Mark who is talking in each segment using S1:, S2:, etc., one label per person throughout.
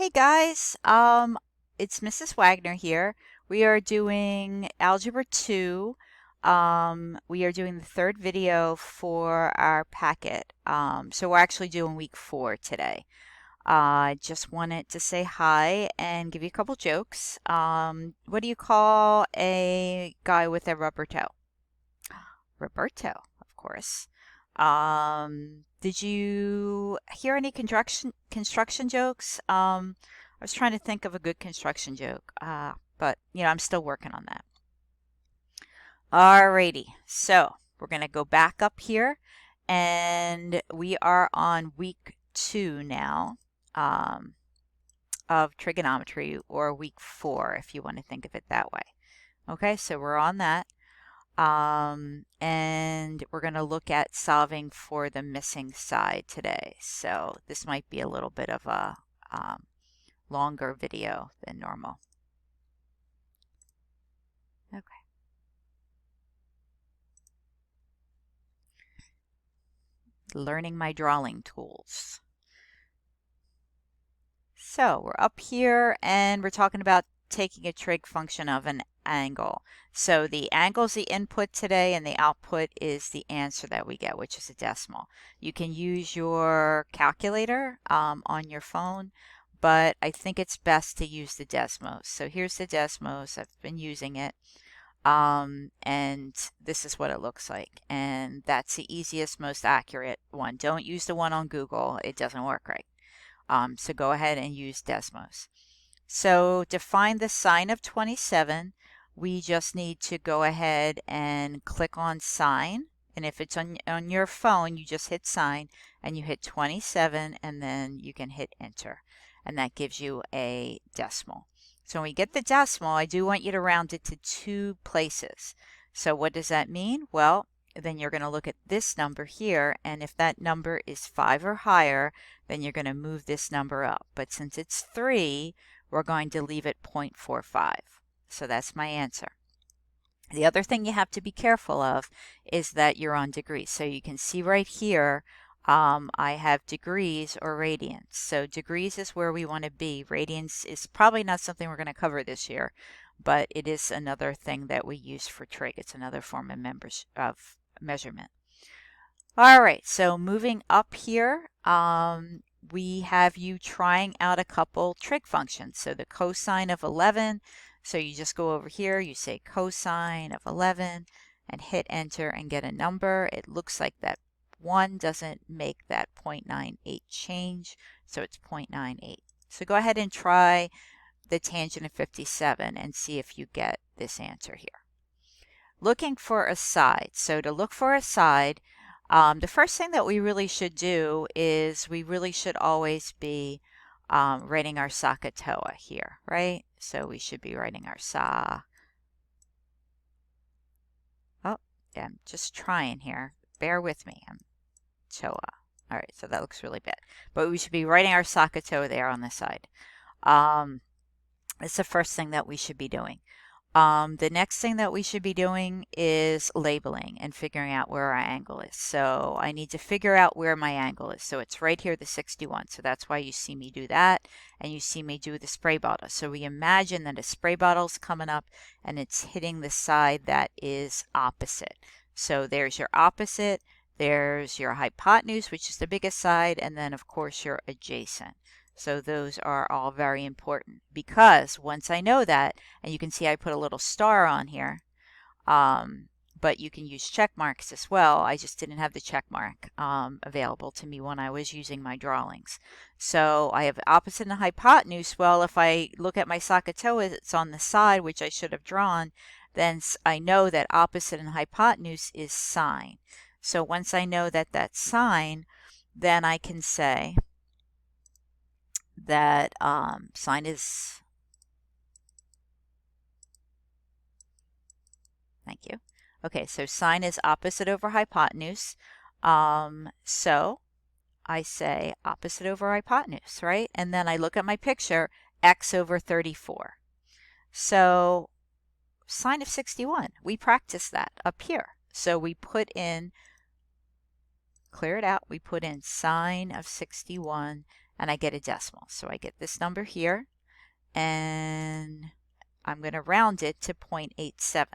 S1: Hey guys, it's Mrs. Wagner here. We are doing Algebra 2. We are doing the third video for our packet. So we're actually doing week 4 today. I just wanted to say hi and give you a couple jokes. What do you call a guy with a rubber toe? Roberto, of course. Did you hear any construction jokes? I was trying to think of a good construction joke, but I'm still working on that. Alrighty, so we're gonna go back up here, and we are on week 2 now of trigonometry, or week 4 if you want to think of it that way. Okay, so we're on that. And we're going to look at solving for the missing side today. So this might be a little bit of a longer video than normal. Okay. Learning my drawing tools. So we're up here and we're talking about taking a trig function of an angle. So the angle is the input today and the output is the answer that we get, which is a decimal. You can use your calculator on your phone, but I think it's best to use the Desmos. So here's the Desmos. I've been using it. And this is what it looks like. And that's the easiest, most accurate one. Don't use the one on Google. It doesn't work right. So go ahead and use Desmos. So to find the sine of 27, we just need to go ahead and click on sine. And if it's on your phone, you just hit sine and you hit 27 and then you can hit enter. And that gives you a decimal. So when we get the decimal, I do want you to round it to 2 places. So what does that mean? Well, then you're going to look at this number here, and if that number is 5 or higher, then you're going to move this number up. But since it's 3, we're going to leave it 0.45. So that's my answer. The other thing you have to be careful of is that you're on degrees. So you can see right here, I have degrees or radians. So degrees is where we want to be. Radians is probably not something we're going to cover this year, but it is another thing that we use for trig. It's another form of measurement. All right, so moving up here, we have you trying out a couple trig functions. So the cosine of 11, so you just go over here, you say cosine of 11 and hit enter and get a number. It looks like that 1 doesn't make that 0.98 change, so it's 0.98. So go ahead and try the tangent of 57 and see if you get this answer here. Looking for a side. So to look for a side, the first thing that we really should do is we really should always be writing our SOHCAHTOA here, right? So we should be writing our SOH. Oh, yeah, I'm just trying here. Bear with me. I'm TOA. All right, so that looks really bad. But we should be writing our SOHCAHTOA there on the side. It's the first thing that we should be doing. The next thing that we should be doing is labeling and figuring out where our angle is. So I need to figure out where my angle is. So it's right here, the 61. So that's why you see me do that, and you see me do the spray bottle. So we imagine that a spray bottle is coming up and it's hitting the side that is opposite. So there's your opposite, there's your hypotenuse, which is the biggest side, and then of course your adjacent. So those are all very important, because once I know that, and you can see I put a little star on here, but you can use check marks as well. I just didn't have the check mark available to me when I was using my drawings. So I have opposite and hypotenuse. Well, if I look at my SOHCAHTOA, it's on the side, which I should have drawn, then I know that opposite and hypotenuse is sine. So once I know that that's sine, then I can say that sine is, thank you. Okay, so sine is opposite over hypotenuse. So I say opposite over hypotenuse, right? And then I look at my picture, x over 34. So sine of 61, we practice that up here. So we put in, clear it out, we put in sine of 61 and I get a decimal. So I get this number here, and I'm going to round it to 0.87.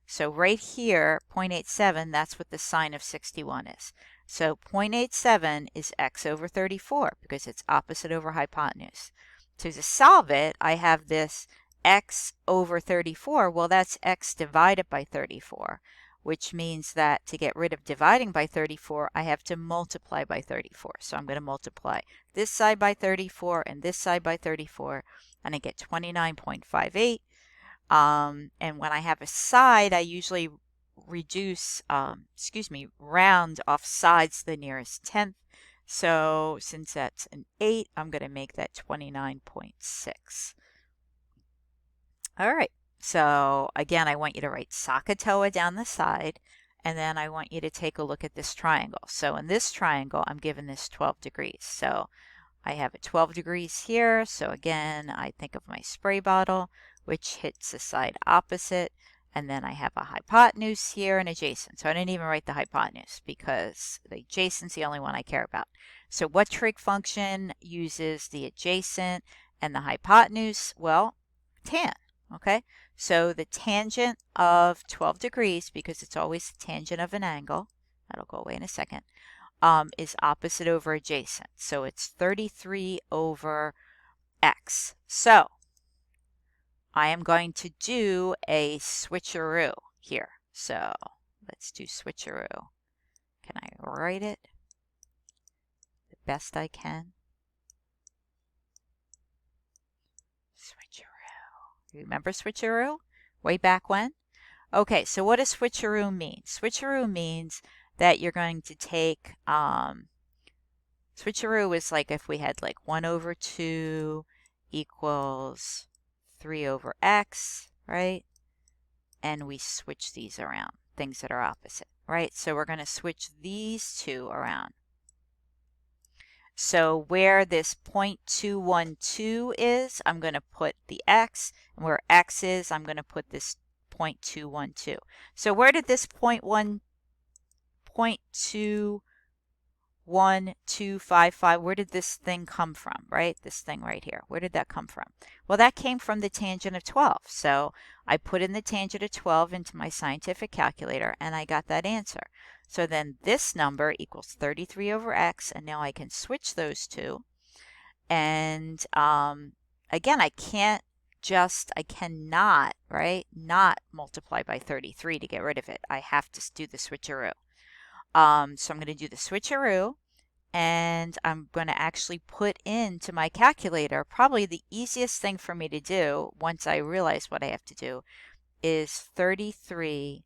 S1: So right here, 0.87, that's what the sine of 61 is. So 0.87 is x over 34 because it's opposite over hypotenuse. So to solve it, I have this x over 34. Well, that's x divided by 34, which means that to get rid of dividing by 34, I have to multiply by 34. So I'm going to multiply this side by 34 and this side by 34, and I get 29.58. And when I have a side, I usually round off sides to the nearest tenth. So since that's an 8, I'm going to make that 29.6. All right. So again, I want you to write SOHCAHTOA down the side, and then I want you to take a look at this triangle. So in this triangle, I'm given this 12 degrees. So I have a 12 degrees here. So again, I think of my spray bottle, which hits the side opposite. And then I have a hypotenuse here and adjacent. So I didn't even write the hypotenuse because the adjacent's the only one I care about. So what trig function uses the adjacent and the hypotenuse? Well, tan. Okay, so the tangent of 12 degrees, because it's always the tangent of an angle, that'll go away in a second, is opposite over adjacent. So it's 33 over x. So I am going to do a switcheroo here. So let's do switcheroo. Can I write it the best I can? Switcheroo. Remember switcheroo? Way back when? Okay, so what does switcheroo mean? Switcheroo means that you're going to take, switcheroo is like if we had like 1 over 2 equals 3 over x, right? And we switch these around, things that are opposite, right? So we're going to switch these two around. So where this 0.212 is, I'm going to put the x, and where x is, I'm going to put this 0.212. So where did this 0.21255, where did this thing come from, right? This thing right here, where did that come from? Well, that came from the tangent of 12. So I put in the tangent of 12 into my scientific calculator, and I got that answer. So then this number equals 33 over x, and now I can switch those two. And again, I cannot, right, not multiply by 33 to get rid of it. I have to do the switcheroo. So I'm going to do the switcheroo, and I'm going to actually put into my calculator, probably the easiest thing for me to do once I realize what I have to do is 33,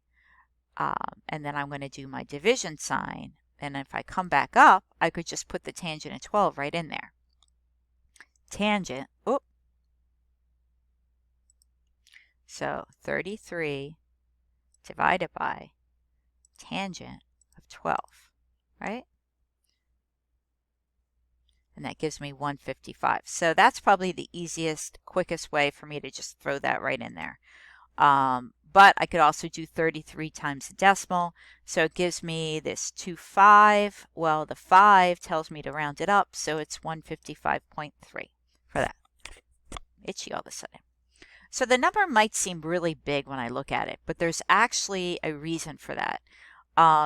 S1: and then I'm going to do my division sign. And if I come back up, I could just put the tangent of 12 right in there. Tangent, so 33 divided by tangent of 12, right? And that gives me 155. So that's probably the easiest, quickest way for me to just throw that right in there. But I could also do 33 times the decimal. So it gives me this 25. Well, the 5 tells me to round it up, so it's 155.3 for that. Itchy all of a sudden. So the number might seem really big when I look at it, but there's actually a reason for that.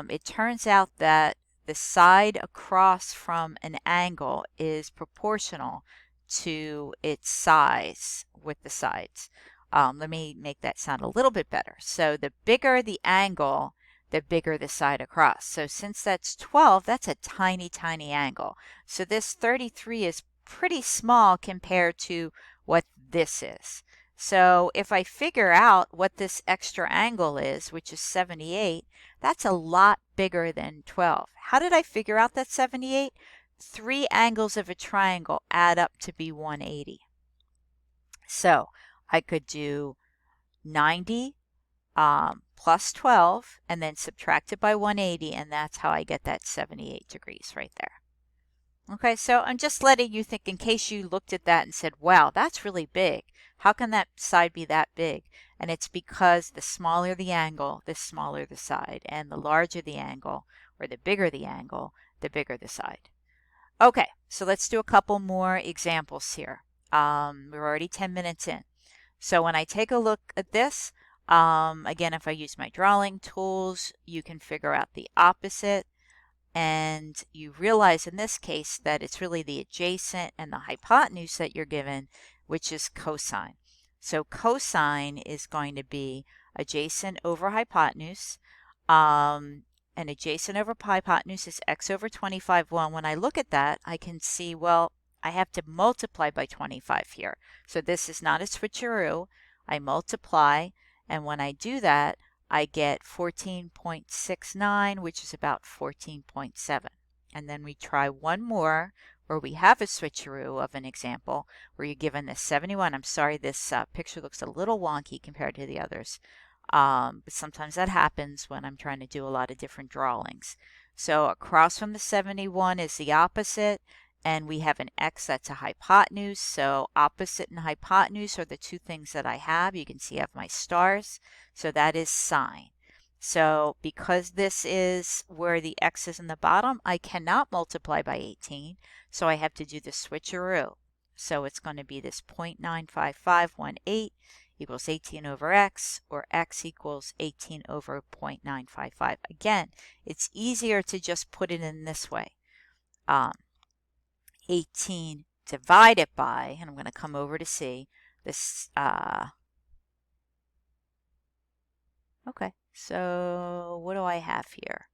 S1: It turns out that the side across from an angle is proportional to its size with the sides. Let me make that sound a little bit better. So the bigger the angle, the bigger the side across. So since that's 12, that's a tiny, tiny angle. So this 33 is pretty small compared to what this is. So if I figure out what this extra angle is, which is 78, that's a lot bigger than 12. How did I figure out that 78? 3 angles of a triangle add up to be 180. So I could do 90 plus 12 and then subtract it by 180, and that's how I get that 78 degrees right there. Okay, so I'm just letting you think in case you looked at that and said, wow, that's really big. How can that side be that big? And it's because the smaller the angle, the smaller the side. And the larger the angle, or the bigger the angle, the bigger the side. Okay, so let's do a couple more examples here. We're already 10 minutes in. So when I take a look at this, again, if I use my drawing tools, you can figure out the opposite. And you realize in this case that it's really the adjacent and the hypotenuse that you're given, which is cosine. So cosine is going to be adjacent over hypotenuse. And adjacent over hypotenuse is x over 25. Well, when I look at that, I can see, well, I have to multiply by 25 here. So this is not a switcheroo. I multiply, and when I do that, I get 14.69, which is about 14.7. And then we try one more where we have a switcheroo of an example where you're given this 71. I'm sorry, this picture looks a little wonky compared to the others. But sometimes that happens when I'm trying to do a lot of different drawings. So across from the 71 is the opposite, and we have an x that's a hypotenuse. So opposite and hypotenuse are the two things that I have. You can see I have my stars. So that is sine. So because this is where the x is in the bottom, I cannot multiply by 18. So I have to do the switcheroo. So it's going to be this 0.95518 equals 18 over x, or x equals 18 over 0.955. Again, it's easier to just put it in this way. 18 divided by, and I'm going to come over to see this. Okay, so what do I have here?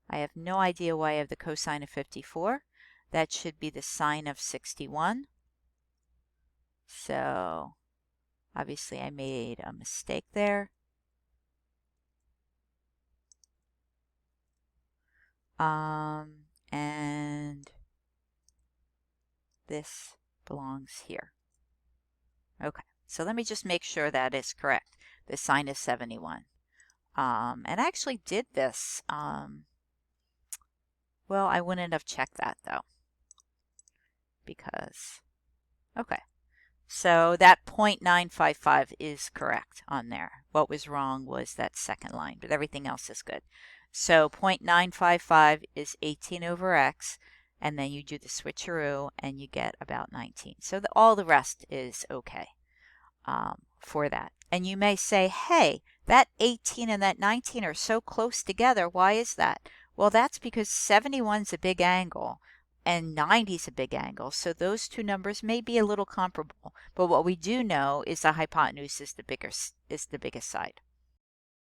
S1: I have no idea why I have the cosine of 54. That should be the sine of 61. So obviously I made a mistake there. And this belongs here. Okay, so let me just make sure that is correct. The sine is 71. And I actually did this. Well, I wouldn't have checked that though, because, okay. So that 0.955 is correct on there. What was wrong was that second line, but everything else is good. So 0.955 is 18 over x, and then you do the switcheroo and you get about 19. So all the rest is okay for that. And you may say, hey, that 18 and that 19 are so close together. Why is that? Well, that's because 71 is a big angle and 90 is a big angle. So those two numbers may be a little comparable. But what we do know is the hypotenuse is the biggest side.